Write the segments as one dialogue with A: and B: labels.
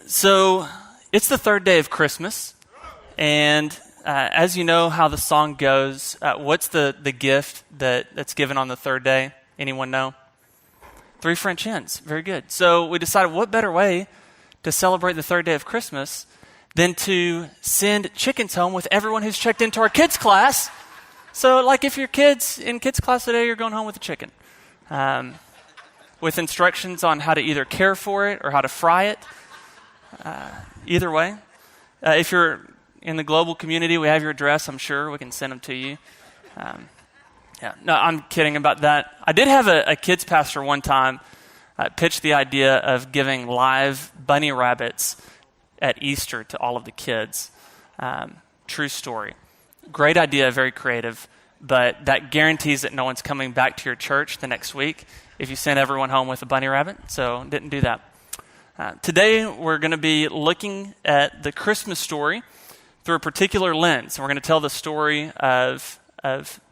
A: So it's the third day of Christmas, and as you know how the song goes, what's the gift that's given on the third day? Anyone know? 3 French hens. Very good. So we decided what better way to celebrate the third day of Christmas than to send chickens home with everyone who's checked into our kids class. So like if your kids in kids class today, you're going home with a chicken. With instructions on how to either care for it or how to fry it. Either way. If you're in the global community, we have your address, I'm sure. We can send them to you. No, I'm kidding about that. I did have a kids pastor one time pitch the idea of giving live bunny rabbits at Easter to all of the kids. True story. Great idea, very creative, but that guarantees that no one's coming back to your church the next week if you send everyone home with a bunny rabbit, so didn't do that. Today, we're going to be looking at the Christmas story through a particular lens. And we're going to tell the story of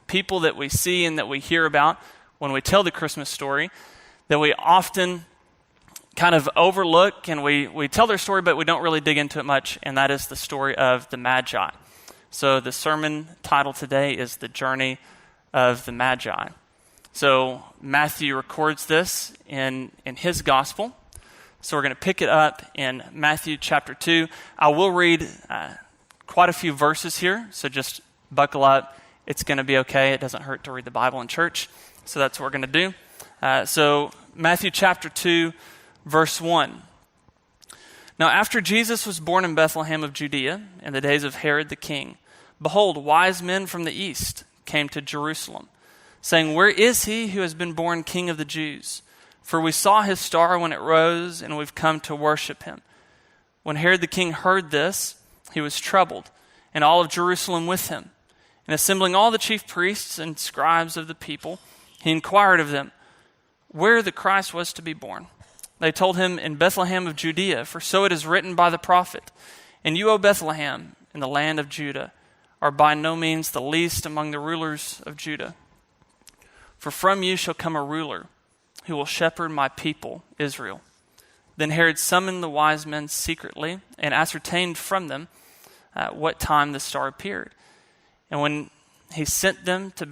A: people that we see and that we hear about when we tell the Christmas story that we often kind of overlook, and we tell their story, but we don't really dig into it much, and that is the story of the Magi. So the sermon title today is The Journey of the Magi. So Matthew records this in his gospel. So we're going to pick it up in Matthew chapter 2. I will read quite a few verses here, so just buckle up. It's going to be okay. It doesn't hurt to read the Bible in church. So that's what we're going to do. So Matthew chapter 2, verse 1. Now after Jesus was born in Bethlehem of Judea in the days of Herod the king, behold, wise men from the east came to Jerusalem, saying, "Where is he who has been born King of the Jews? For we saw his star when it rose, and we've come to worship him." When Herod the king heard this, he was troubled, and all of Jerusalem with him. And assembling all the chief priests and scribes of the people, he inquired of them where the Christ was to be born. They told him, "In Bethlehem of Judea, for so it is written by the prophet, and you, O Bethlehem, in the land of Judah, are by no means the least among the rulers of Judah. For from you shall come a ruler who will shepherd my people, Israel." Then Herod summoned the wise men secretly and ascertained from them what time the star appeared. And when he sent them to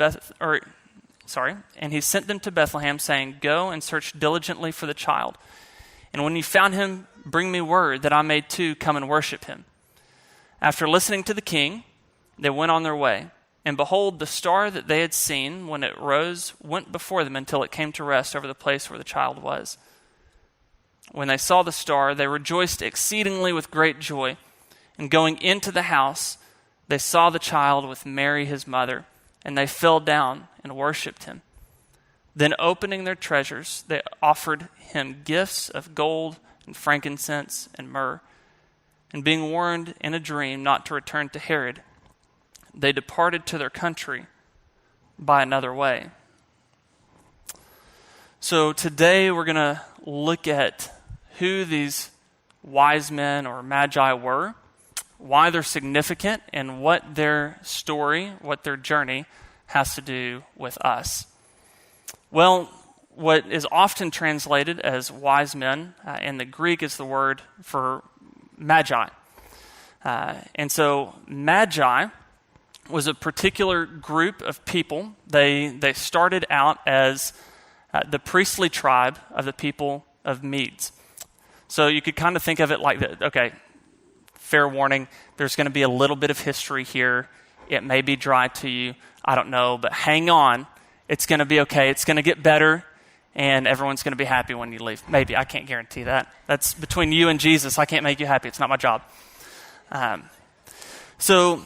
A: Bethlehem, saying, "Go and search diligently for the child. And when you found him, bring me word that I may too come and worship him." After listening to the king, they went on their way. And behold, the star that they had seen when it rose went before them until it came to rest over the place where the child was. When they saw the star, they rejoiced exceedingly with great joy. And going into the house, they saw the child with Mary his mother, and they fell down and worshipped him. Then opening their treasures, they offered him gifts of gold and frankincense and myrrh. And being warned in a dream not to return to Herod, they departed to their country by another way. So today we're going to look at who these wise men or magi were, why they're significant, and what their story, what their journey has to do with us. Well, what is often translated as wise men in the Greek is the word for magi. And so magi was a particular group of people. They started out as the priestly tribe of the people of Medes. So you could kind of think of it like that. Okay, fair warning, there's going to be a little bit of history here. It may be dry to you. I don't know, but hang on. It's going to be okay. It's going to get better, and everyone's going to be happy when you leave. Maybe. I can't guarantee that. That's between you and Jesus. I can't make you happy. It's not my job. So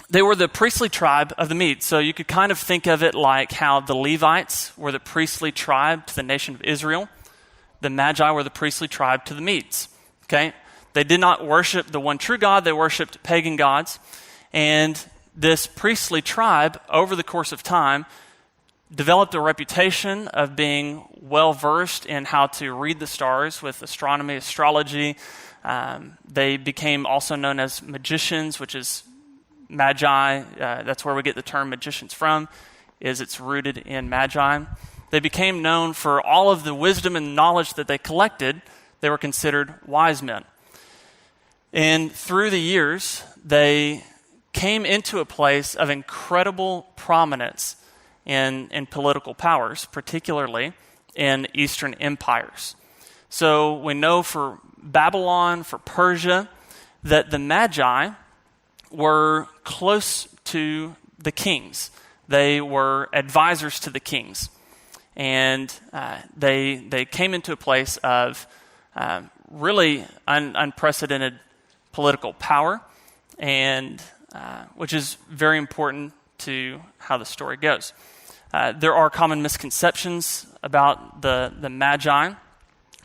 A: they were the priestly tribe of the Medes. So you could kind of think of it like how the Levites were the priestly tribe to the nation of Israel. The Magi were the priestly tribe to the Medes. Okay? They did not worship the one true God. They worshiped pagan gods. And this priestly tribe, over the course of time, developed a reputation of being well-versed in how to read the stars with astronomy, astrology. They became also known as magicians, which is Magi. That's where we get the term magicians from, is it's rooted in Magi. They became known for all of the wisdom and knowledge that they collected. They were considered wise men. And through the years, they came into a place of incredible prominence in political powers, particularly in Eastern empires. So we know for Babylon, for Persia, that the Magi were close to the kings. They were advisors to the kings. And they came into a place of really unprecedented political power, and which is very important to how the story goes. There are common misconceptions about the Magi,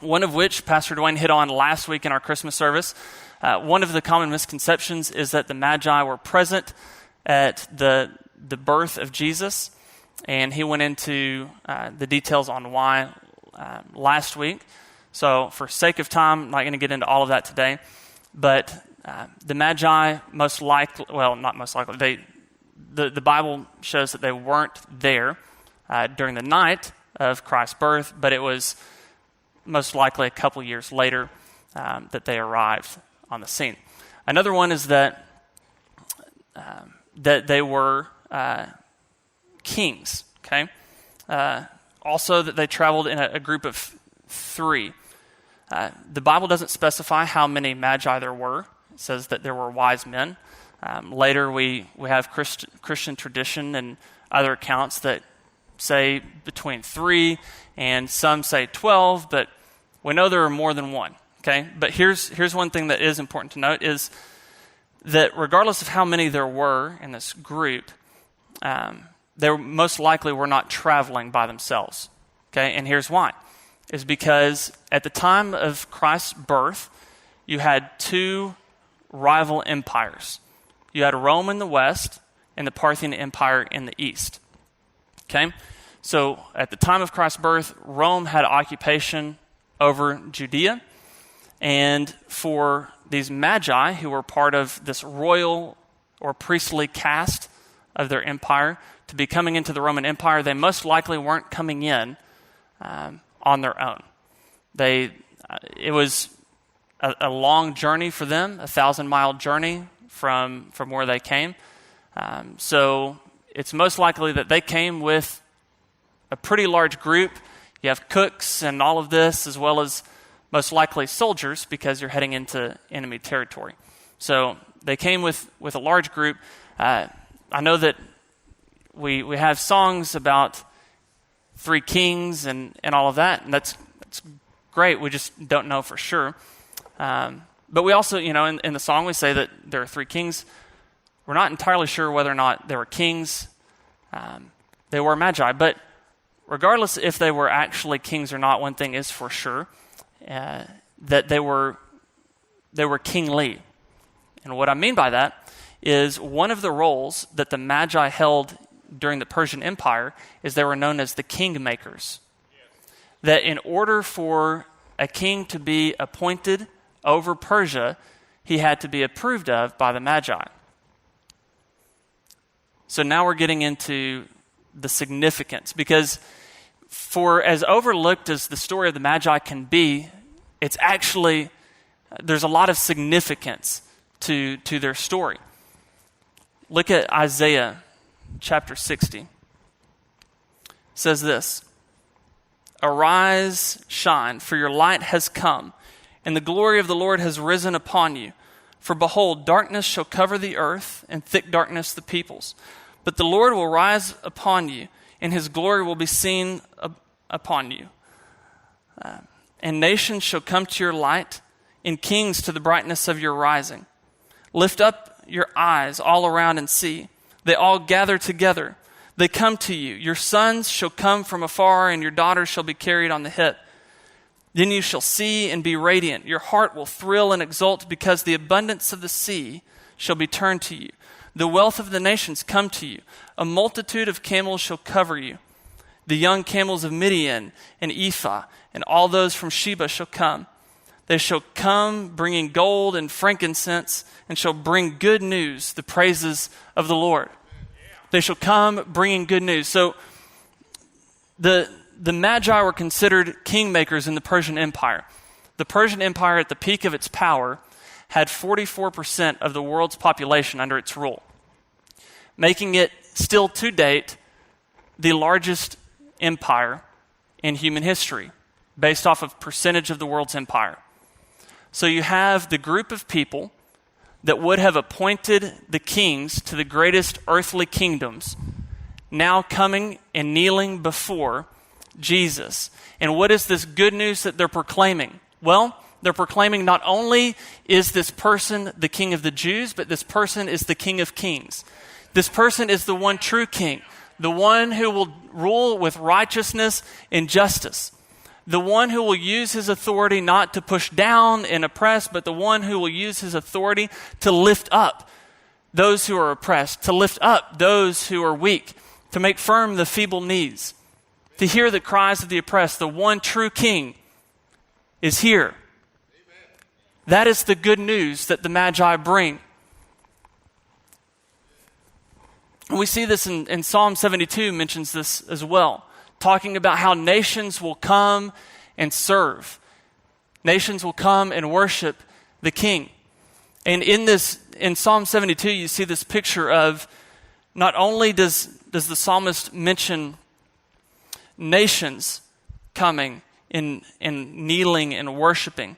A: one of which Pastor Duane hit on last week in our Christmas service. One of the common misconceptions is that the Magi were present at the birth of Jesus, and he went into the details on why last week. So for sake of time, I'm not going to get into all of that today, but the Magi most likely, well, not most likely, the Bible shows that they weren't there during the night of Christ's birth, but it was most likely a couple years later that they arrived on the scene. Another one is that they were kings, okay? Also that they traveled in a group of 3. The Bible doesn't specify how many Magi there were. It says that there were wise men. Later we have Christian tradition and other accounts that say between 3 and some say 12, but we know there are more than one, okay? But here's one thing that is important to note is that regardless of how many there were in this group, they most likely were not traveling by themselves, okay? And here's why. Is because at the time of Christ's birth, you had 2 rival empires. You had Rome in the west and the Parthian Empire in the east. Okay? So at the time of Christ's birth, Rome had occupation over Judea. And for these Magi, who were part of this royal or priestly caste of their empire, to be coming into the Roman Empire, they most likely weren't coming in on their own. It was a long journey for them, 1,000-mile journey from where they came. So it's most likely that they came with a pretty large group. You have cooks and all of this, as well as most likely soldiers, because you're heading into enemy territory. So they came with a large group. I know that we have songs about 3 kings and all of that, and that's great. We just don't know for sure. But we also, in the song we say that there are 3 kings. We're not entirely sure whether or not they were kings. They were Magi, but regardless if they were actually kings or not, one thing is for sure, that they were kingly. And what I mean by that is one of the roles that the Magi held during the Persian Empire is they were known as the kingmakers. That in order for a king to be appointed over Persia, he had to be approved of by the Magi. So now we're getting into the significance, because for as overlooked as the story of the Magi can be, it's actually, there's a lot of significance to their story. Look at Isaiah chapter 60. It says this: "Arise, shine, for your light has come, and the glory of the Lord has risen upon you. For behold, darkness shall cover the earth, and thick darkness the peoples. But the Lord will rise upon you, and his glory will be seen upon you. And nations shall come to your light, and kings to the brightness of your rising. Lift up your eyes all around and see. They all gather together. They come to you. Your sons shall come from afar, and your daughters shall be carried on the hip. Then you shall see and be radiant. Your heart will thrill and exult, because the abundance of the sea shall be turned to you. The wealth of the nations come to you. A multitude of camels shall cover you. The young camels of Midian and Ephah, and all those from Sheba shall come. They shall come bringing gold and frankincense, and shall bring good news, the praises of the Lord." They shall come bringing good news. So the Magi were considered kingmakers in the Persian Empire. The Persian Empire, at the peak of its power, had 44% of the world's population under its rule, making it still to date the largest empire in human history, based off of percentage of the world's empire. So you have the group of people that would have appointed the kings to the greatest earthly kingdoms now coming and kneeling before Jesus. And what is this good news that they're proclaiming? Well, they're proclaiming not only is this person the king of the Jews, but this person is the king of kings. This person is the one true king, the one who will rule with righteousness and justice, the one who will use his authority not to push down and oppress, but the one who will use his authority to lift up those who are oppressed, to lift up those who are weak, to make firm the feeble knees, to hear the cries of the oppressed. The one true king is here. Amen. That is the good news that the Magi bring. We see this in Psalm 72 mentions this as well, talking about how nations will come and serve. Nations will come and worship the king. And in Psalm 72, you see this picture of not only does the psalmist mention nations coming and kneeling and worshiping,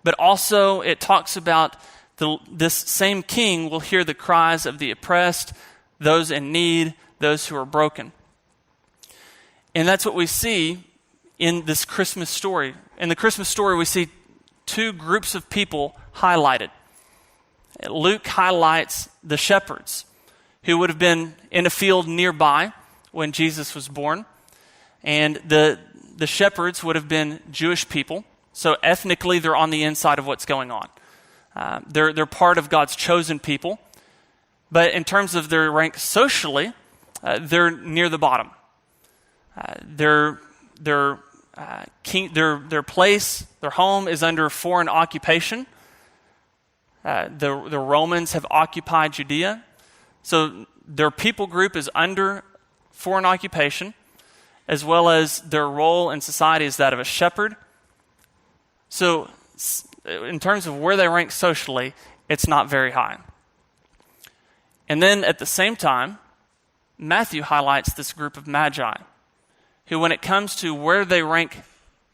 A: but also it talks about this same king will hear the cries of the oppressed, those in need, those who are broken. And that's what we see in this Christmas story. In the Christmas story, we see two groups of people highlighted. Luke highlights the shepherds who would have been in a field nearby when Jesus was born. And the shepherds would have been Jewish people. So ethnically, they're on the inside of what's going on. They're part of God's chosen people. But in terms of their rank socially, they're near the bottom. Their place, their home is under foreign occupation. The Romans have occupied Judea. So their people group is under foreign occupation, as well as their role in society is that of a shepherd. So in terms of where they rank socially, it's not very high. And then at the same time, Matthew highlights this group of Magi, who when it comes to where they rank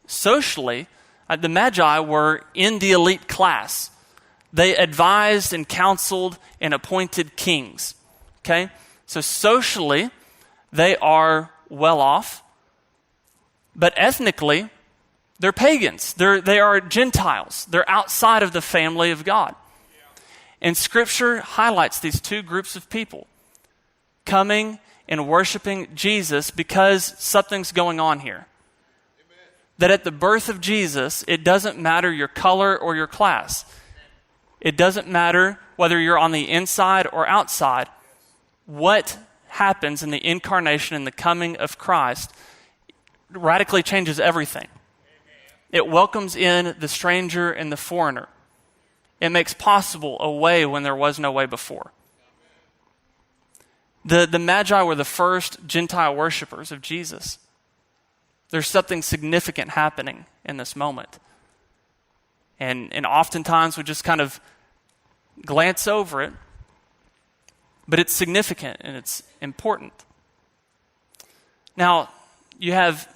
A: socially, the Magi were in the elite class. They advised and counseled and appointed kings. Okay? So socially, they are well off, but ethnically, they're pagans. They are Gentiles. They're outside of the family of God. And Scripture highlights these two groups of people coming and worshiping Jesus because something's going on here. Amen. That at the birth of Jesus, it doesn't matter your color or your class. It doesn't matter whether you're on the inside or outside. What happens in the incarnation and the coming of Christ radically changes everything. It welcomes in the stranger and the foreigner. It makes possible a way when there was no way before. The Magi were the first Gentile worshipers of Jesus. There's something significant happening in this moment. And oftentimes we just kind of glance over it, but it's significant and it's important. Now, you have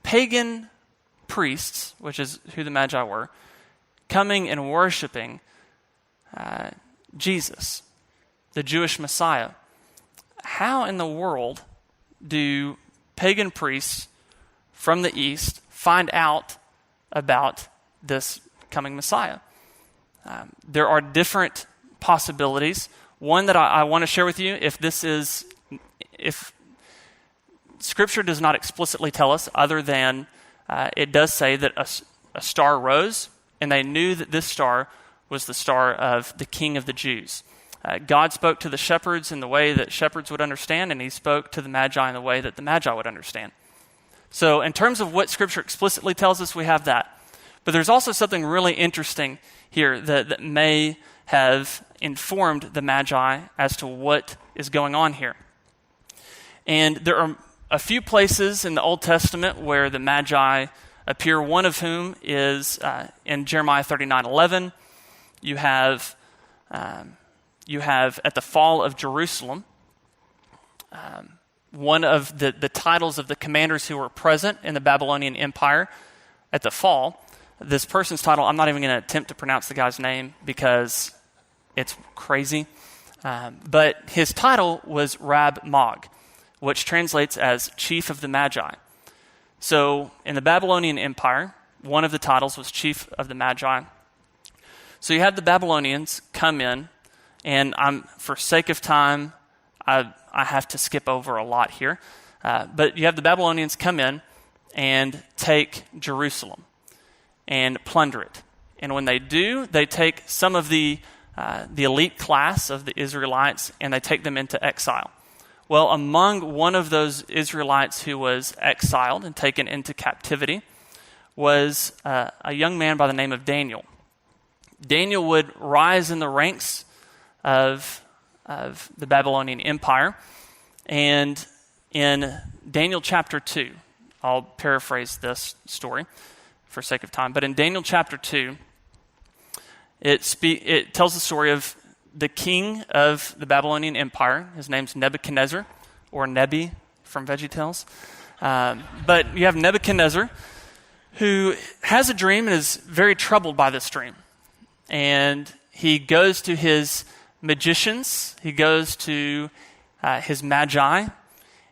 A: pagan priests, which is who the Magi were, coming and worshiping Jesus, the Jewish Messiah. How in the world do pagan priests from the East find out about this coming Messiah? There are different possibilities. One that I want to share with you, if Scripture does not explicitly tell us, other than it does say that a star rose, and they knew that this star was the star of the King of the Jews. God spoke to the shepherds in the way that shepherds would understand, and he spoke to the Magi in the way that the Magi would understand. So in terms of what Scripture explicitly tells us, we have that. But there's also something really interesting here that may have informed the Magi as to what is going on here. And there are a few places in the Old Testament where the Magi appear, one of whom is in Jeremiah 39:11. you have at the fall of Jerusalem, one of the titles of the commanders who were present in the Babylonian Empire at the fall. This person's title, I'm not even going to attempt to pronounce the guy's name because it's crazy. But his title was Rab Mag, which translates as Chief of the Magi. So in the Babylonian Empire, one of the titles was Chief of the Magi. So you had the Babylonians come in, and for sake of time, I have to skip over a lot here. But you have the Babylonians come in and take Jerusalem and plunder it. And when they do, they take some of the elite class of the Israelites and they take them into exile. Well, among one of those Israelites who was exiled and taken into captivity was a young man by the name of Daniel. Daniel would rise in the ranks of the Babylonian Empire. And in Daniel chapter 2, I'll paraphrase this story for sake of time, but in Daniel chapter 2, it tells the story of the king of the Babylonian Empire. His name's Nebuchadnezzar, or Nebi from VeggieTales. But you have Nebuchadnezzar, who has a dream and is very troubled by this dream. And he goes to his magicians, he goes to his Magi,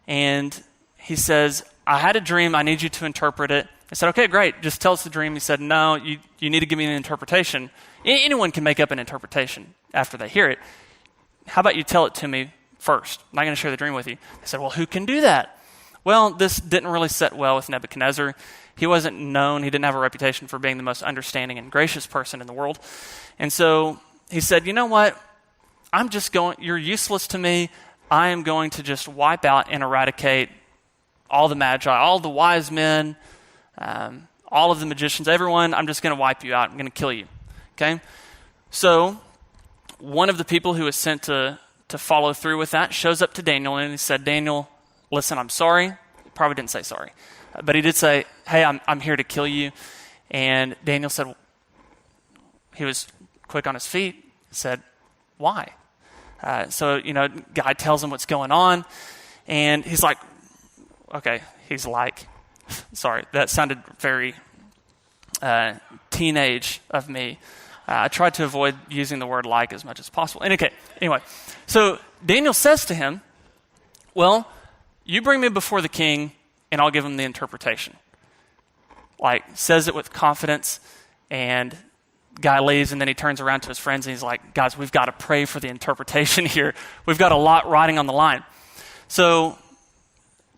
A: and he says, I had a dream, I need you to interpret it. I said, okay, great, just tell us the dream. He said, no, you need to give me an interpretation. Anyone can make up an interpretation after they hear it. How about you tell it to me first? I'm not going to share the dream with you. I said, well, who can do that? Well, this didn't really set well with Nebuchadnezzar. He wasn't known, he didn't have a reputation for being the most understanding and gracious person in the world. And so he said, you know what? You're useless to me. I am going to just wipe out and eradicate all the Magi, all the wise men, all of the magicians, everyone. I'm just going to wipe you out. I'm going to kill you. Okay? So one of the people who was sent to follow through with that shows up to Daniel and he said, Daniel, listen, I'm sorry. He probably didn't say sorry. But he did say, hey, I'm here to kill you. And Daniel said, he was quick on his feet, said, why? So, guy tells him what's going on. And he's like, sorry, that sounded very teenage of me. I tried to avoid using the word like as much as possible. And anyway, so Daniel says to him, well, you bring me before the king and I'll give him the interpretation. Says it with confidence, and guy leaves, and then he turns around to his friends and he's like, guys, we've got to pray for the interpretation here. We've got a lot riding on the line. So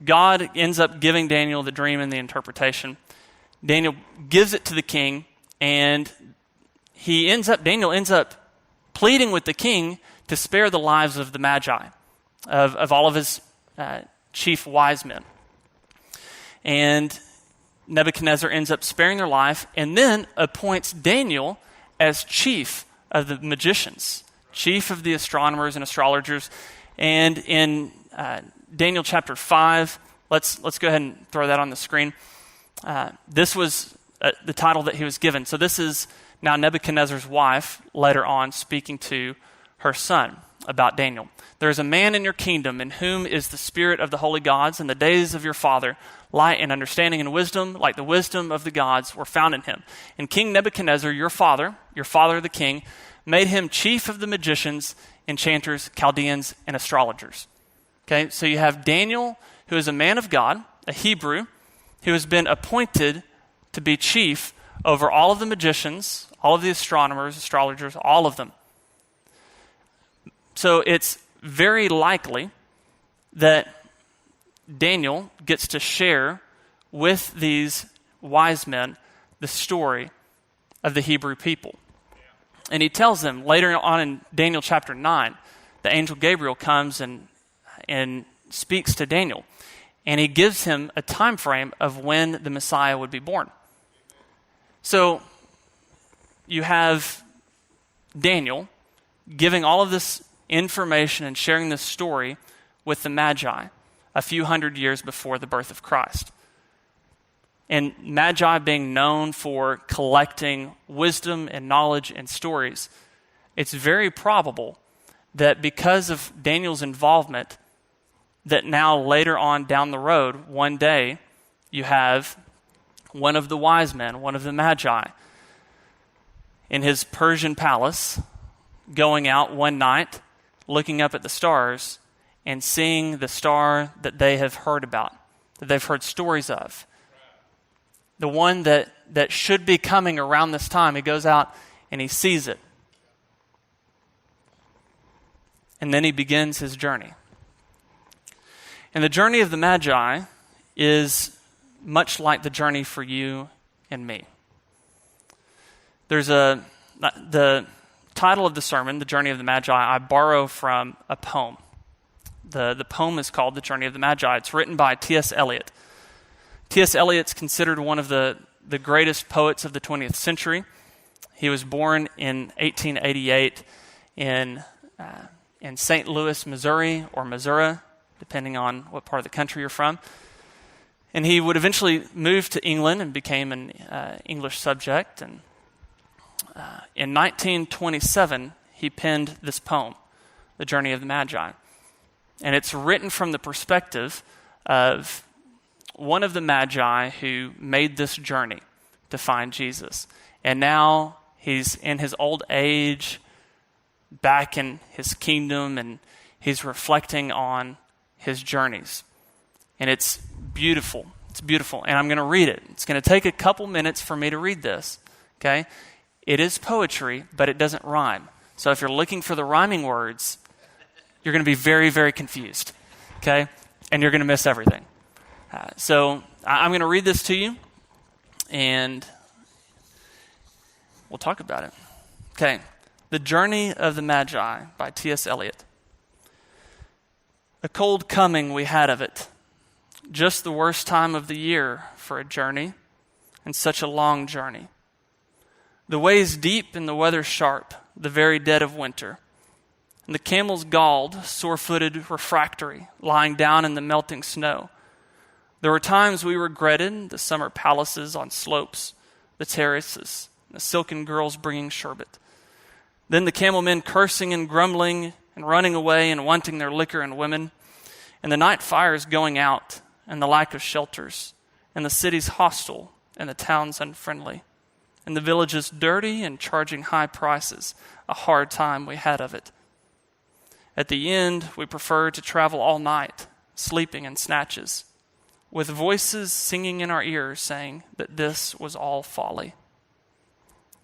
A: God ends up giving Daniel the dream and the interpretation. Daniel gives it to the king, and Daniel ends up pleading with the king to spare the lives of the Magi, of all of his chief wise men. And Nebuchadnezzar ends up sparing their life and then appoints Daniel as chief of the magicians, chief of the astronomers and astrologers. And in Daniel chapter 5, let's go ahead and throw that on the screen. This was the title that he was given. So this is now Nebuchadnezzar's wife later on speaking to her son about Daniel. There is a man in your kingdom in whom is the spirit of the holy gods, and the days of your father, light and understanding and wisdom, like the wisdom of the gods, were found in him. And King Nebuchadnezzar, your father the king, made him chief of the magicians, enchanters, Chaldeans, and astrologers. Okay, so you have Daniel, who is a man of God, a Hebrew, who has been appointed to be chief over all of the magicians, all of the astronomers, astrologers, all of them. So it's very likely that Daniel gets to share with these wise men the story of the Hebrew people. And he tells them later on in Daniel chapter 9, the angel Gabriel comes and speaks to Daniel. And he gives him a time frame of when the Messiah would be born. So you have Daniel giving all of this information and sharing this story with the Magi a few hundred years before the birth of Christ. And Magi being known for collecting wisdom and knowledge and stories, it's very probable that because of Daniel's involvement, that now later on down the road, one day, you have one of the wise men, one of the Magi, in his Persian palace, going out one night, looking up at the stars, and seeing the star that they have heard about, that they've heard stories of. The one that should be coming around this time, he goes out and he sees it. And then he begins his journey. And the journey of the Magi is much like the journey for you and me. The title of the sermon, The Journey of the Magi, I borrow from a poem. The poem is called The Journey of the Magi. It's written by T.S. Eliot. T.S. Eliot's considered one of the greatest poets of the 20th century. He was born in 1888 in St. Louis, Missouri, or Missouri, depending on what part of the country you're from. And he would eventually move to England and became an English subject. And in 1927, he penned this poem, The Journey of the Magi. And it's written from the perspective of one of the Magi who made this journey to find Jesus. And now he's in his old age, back in his kingdom, and he's reflecting on his journeys. And it's beautiful. It's beautiful. And I'm going to read it. It's going to take a couple minutes for me to read this. Okay? It is poetry, but it doesn't rhyme. So if you're looking for the rhyming words, you're going to be very, very confused. Okay? And you're going to miss everything. So I'm going to read this to you, and we'll talk about it. Okay. The Journey of the Magi by T.S. Eliot. A cold coming we had of it, just the worst time of the year for a journey, and such a long journey. The ways deep and the weather sharp, the very dead of winter, and the camels galled, sore-footed, refractory, lying down in the melting snow. There were times we regretted the summer palaces on slopes, the terraces, the silken girls bringing sherbet. Then the camel men cursing and grumbling and running away and wanting their liquor and women, and the night fires going out, and the lack of shelters, and the cities hostile, and the towns unfriendly, and the villages dirty and charging high prices, a hard time we had of it. At the end, we preferred to travel all night, sleeping in snatches, with voices singing in our ears, saying that this was all folly.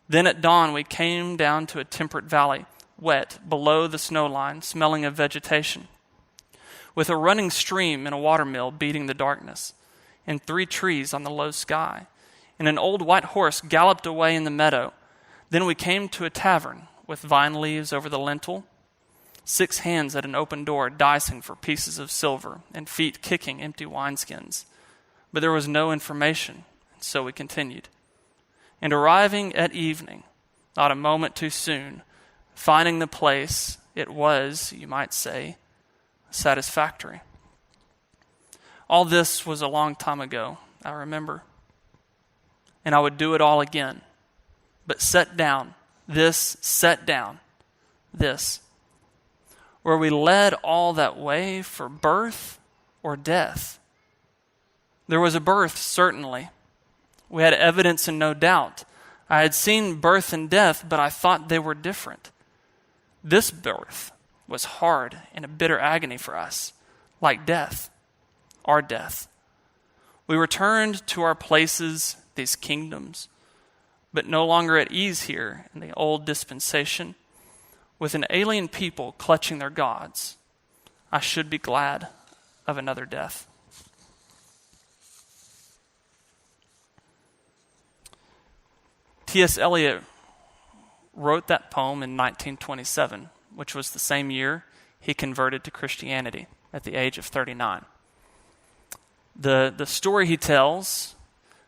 A: Then at dawn we came down to a temperate valley, wet below the snow line, smelling of vegetation, with a running stream and a watermill beating the darkness, and 3 trees on the low sky, and an old white horse galloped away in the meadow. Then we came to a tavern with vine leaves over the lintel, 6 hands at an open door dicing for pieces of silver, and feet kicking empty wineskins. But there was no information, and so we continued. And arriving at evening, not a moment too soon, finding the place, it was, you might say, satisfactory. All this was a long time ago, I remember. And I would do it all again. But set down, this, were we led all that way for birth or death? There was a birth, certainly. We had evidence and no doubt. I had seen birth and death, but I thought they were different. This birth was hard and a bitter agony for us, like death, our death. We returned to our places, these kingdoms, but no longer at ease here in the old dispensation, with an alien people clutching their gods. I should be glad of another death. T.S. Eliot wrote that poem in 1927, which was the same year he converted to Christianity at the age of 39. The story he tells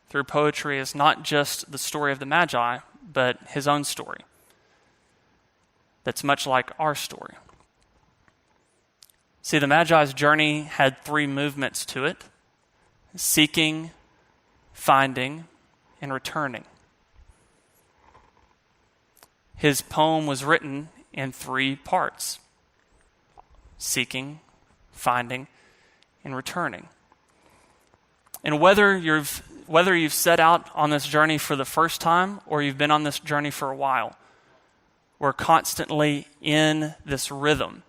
A: through poetry is not just the story of the Magi, but his own story. That's much like our story. See, the Magi's journey had 3 movements to it: seeking, finding, and returning. His poem was written in 3 parts: seeking, finding, and returning. And whether you've set out on this journey for the first time or you've been on this journey for a while, we're constantly in this rhythm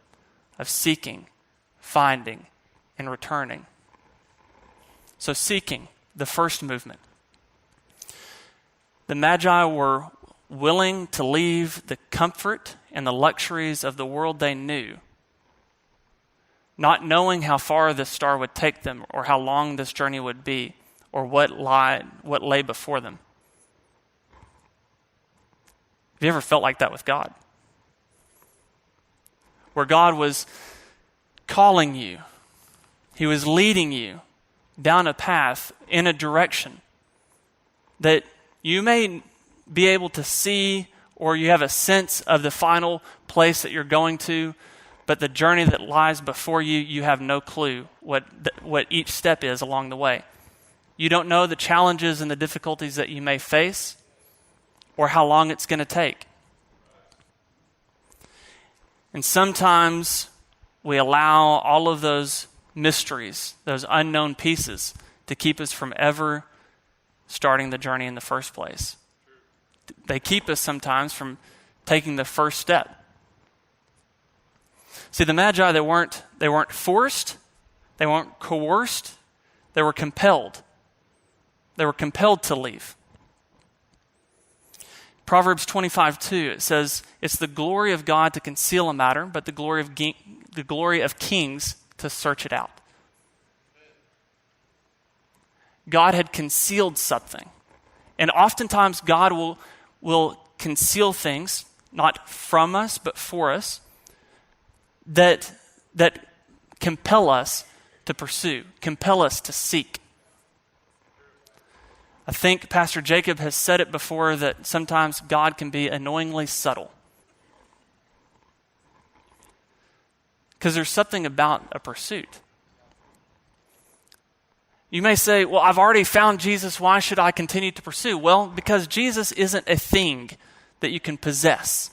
A: of seeking, finding, and returning. So seeking, the first movement. The Magi were willing to leave the comfort and the luxuries of the world they knew, not knowing how far this star would take them or how long this journey would be or what lay before them. Have you ever felt like that with God? Where God was calling you, He was leading you down a path in a direction that you may be able to see, or you have a sense of the final place that you're going to, but the journey that lies before you, you have no clue what each step is along the way. You don't know the challenges and the difficulties that you may face or how long it's going to take. And sometimes we allow all of those mysteries, those unknown pieces, to keep us from ever starting the journey in the first place. They keep us sometimes from taking the first step. See, the Magi, they weren't forced, they weren't coerced, they were compelled. They were compelled to leave. Proverbs 25:2, it says, "It's the glory of God to conceal a matter, but the glory of kings to search it out." God had concealed something. And oftentimes God will conceal things, not from us, but for us, that compel us to pursue, compel us to seek. I think Pastor Jacob has said it before that sometimes God can be annoyingly subtle. Because there's something about a pursuit. You may say, well, I've already found Jesus, why should I continue to pursue? Well, because Jesus isn't a thing that you can possess.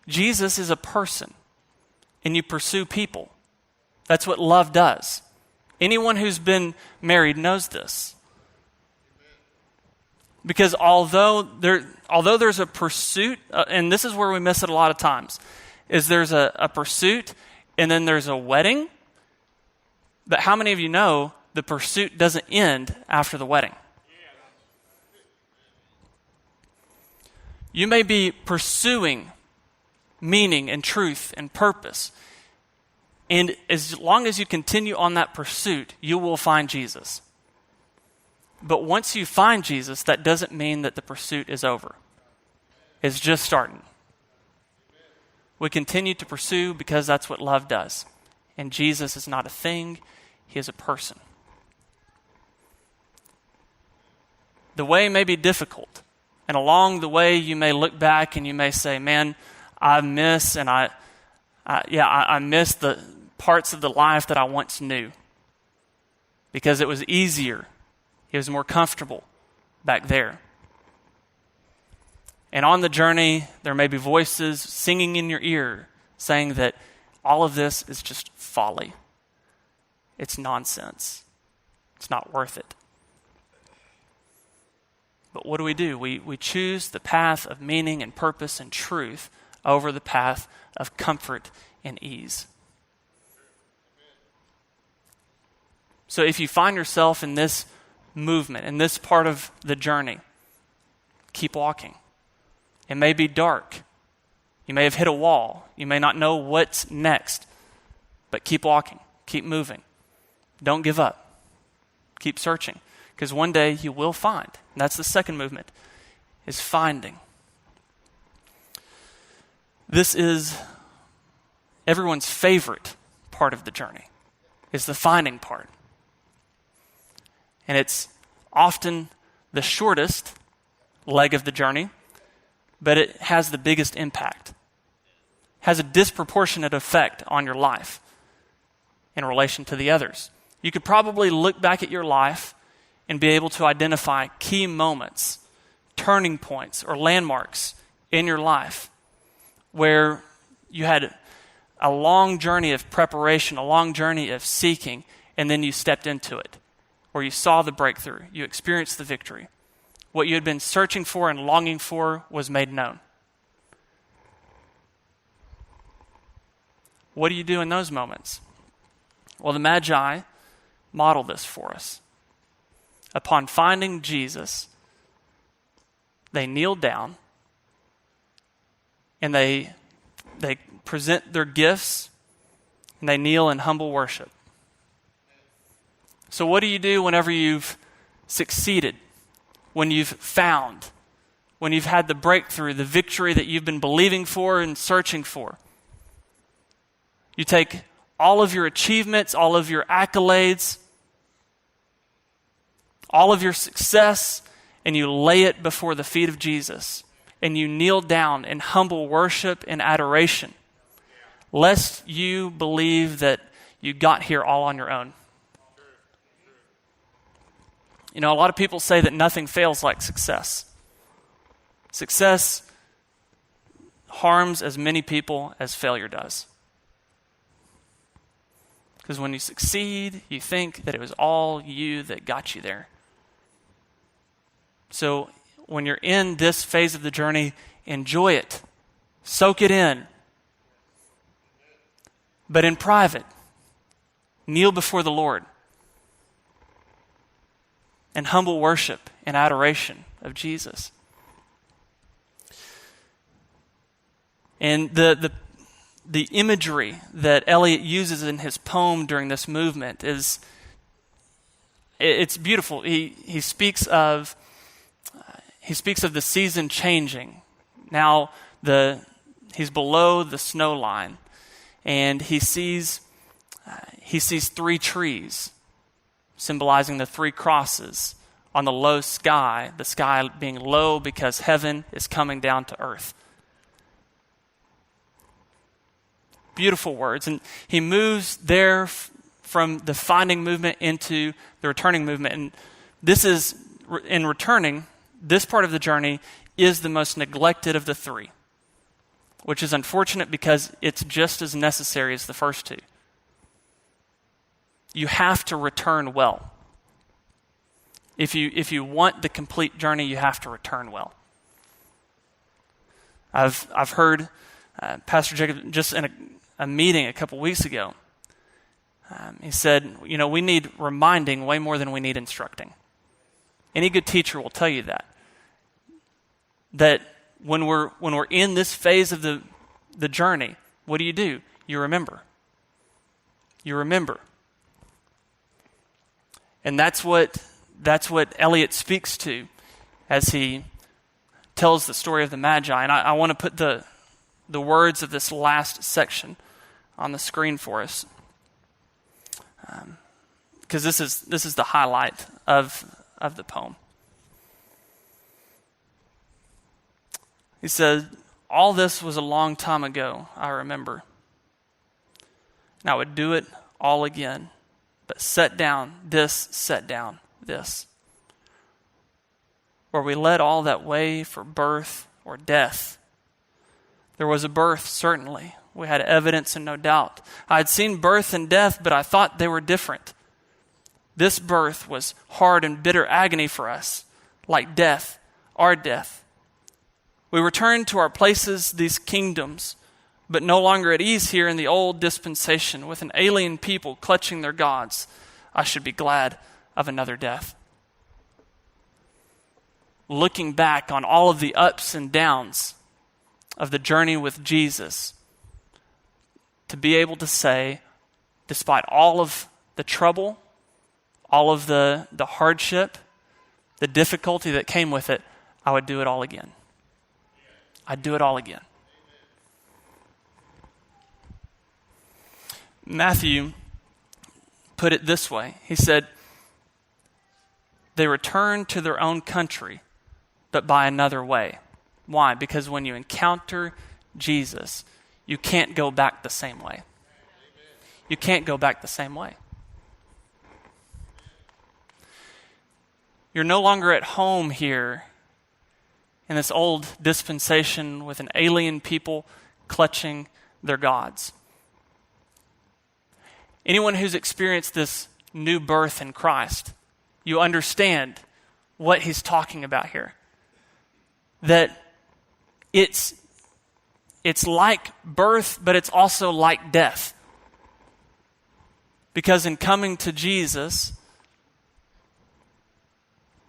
A: Jesus is a person, and you pursue people. That's what love does. Anyone who's been married knows this. Because although there's a pursuit, and this is where we miss it a lot of times, is there's a pursuit and then there's a wedding. But how many of you know the pursuit doesn't end after the wedding? You may be pursuing meaning and truth and purpose. And as long as you continue on that pursuit, you will find Jesus. But once you find Jesus, that doesn't mean that the pursuit is over. It's just starting. We continue to pursue because that's what love does. And Jesus is not a thing, He is a person. The way may be difficult. And along the way, you may look back and you may say, man, I miss the parts of the life that I once knew. Because it was easier. It was more comfortable back there. And on the journey, there may be voices singing in your ear saying that all of this is just folly. It's nonsense. It's not worth it. But what do? We choose the path of meaning and purpose and truth over the path of comfort and ease. So if you find yourself in this movement, in this part of the journey, keep walking. It may be dark. You may have hit a wall. You may not know what's next. But keep walking. Keep moving. Don't give up. Keep searching. Because one day you will find. And that's the second movement, is finding. This is everyone's favorite part of the journey, is the finding part. And it's often the shortest leg of the journey, but it has the biggest impact. Has a disproportionate effect on your life in relation to the others. You could probably look back at your life and be able to identify key moments, turning points, or landmarks in your life where you had a long journey of preparation, a long journey of seeking, and then you stepped into it, or you saw the breakthrough, you experienced the victory. What you had been searching for and longing for was made known. What do you do in those moments? Well, the Magi model this for us. Upon finding Jesus, they kneel down and they present their gifts and they kneel in humble worship. So what do you do whenever you've succeeded, when you've found, when you've had the breakthrough, the victory that you've been believing for and searching for? You take all of your achievements, all of your accolades, all of your success, and you lay it before the feet of Jesus, and you kneel down in humble worship and adoration, lest you believe that you got here all on your own. You know, a lot of people say that nothing fails like success. Success harms as many people as failure does. Because when you succeed, you think that it was all you that got you there. So when you're in this phase of the journey, enjoy it. Soak it in. But in private, kneel before the Lord and humble worship and adoration of Jesus. And the imagery that Eliot uses in his poem during this movement it's beautiful. He speaks of the season changing. Now he's below the snow line, and he sees three trees, symbolizing the three crosses on the low sky, the sky being low because heaven is coming down to earth. Beautiful words. And he moves there from the finding movement into the returning movement. And this is, in returning, this part of the journey is the most neglected of the three, which is unfortunate because it's just as necessary as the first two. You have to return well. If you want the complete journey, you have to return well. I've heard Pastor Jacob just in a meeting a couple weeks ago. He said, we need reminding way more than we need instructing. Any good teacher will tell you that. That when we're in this phase of the journey, what do? You remember. You remember. And that's what Eliot speaks to as he tells the story of the Magi. And I want to put the words of this last section on the screen for us, because this is the highlight of the poem. He said, "All this was a long time ago, I remember. And I would do it all again, but set down this, where we led all that way for birth or death. There was a birth, certainly. We had evidence and no doubt. I had seen birth and death, but I thought they were different. This birth was hard and bitter agony for us, like death, our death. We returned to our places, these kingdoms, but no longer at ease here in the old dispensation with an alien people clutching their gods. I should be glad of another death." Looking back on all of the ups and downs of the journey with Jesus, to be able to say, despite all of the trouble, all of the hardship, the difficulty that came with it, I would do it all again. I'd do it all again. Matthew put it this way. He said, "They returned to their own country, but by another way." Why? Because when you encounter Jesus, you can't go back the same way. You can't go back the same way. You're no longer at home here in this old dispensation with an alien people clutching their gods. Anyone who's experienced this new birth in Christ, you understand what he's talking about here. That it's like birth, but it's also like death. Because in coming to Jesus,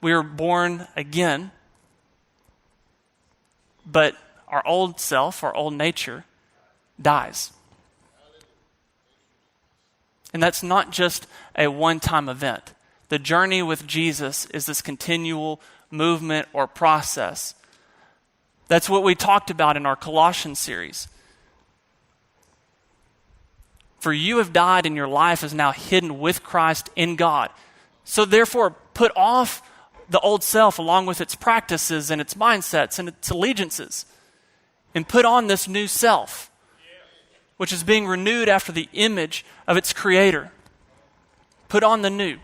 A: we are born again, but our old self, our old nature, dies. And that's not just a one-time event. The journey with Jesus is this continual movement or process. That's what we talked about in our Colossians series. For you have died and your life is now hidden with Christ in God. So therefore, put off the old self along with its practices and its mindsets and its allegiances, and put on this new self, which is being renewed after the image of its creator. Put on the new.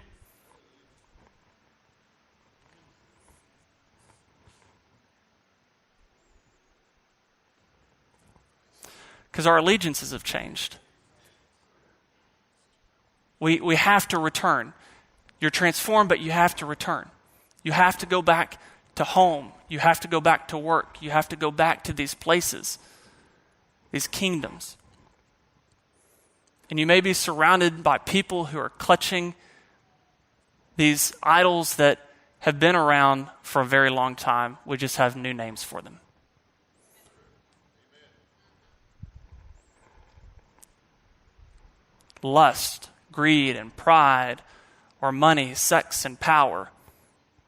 A: Because our allegiances have changed. We have to return. You're transformed, but you have to return. You have to go back to home. You have to go back to work. You have to go back to these places, these kingdoms. And you may be surrounded by people who are clutching these idols that have been around for a very long time. We just have new names for them. Lust, greed, and pride, or money, sex, and power.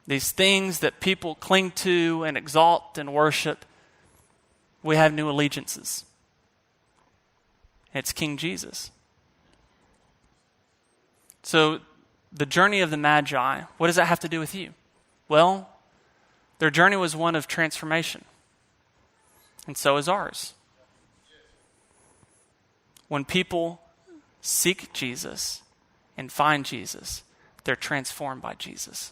A: These things that people cling to and exalt and worship, we have new allegiances. It's King Jesus. So the journey of the Magi, what does that have to do with you? Well, their journey was one of transformation. And so is ours. When people seek Jesus and find Jesus, they're transformed by Jesus.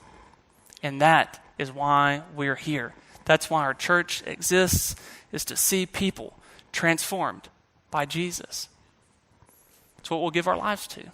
A: And that is why we're here. That's why our church exists, is to see people transformed by Jesus. It's what we'll give our lives to.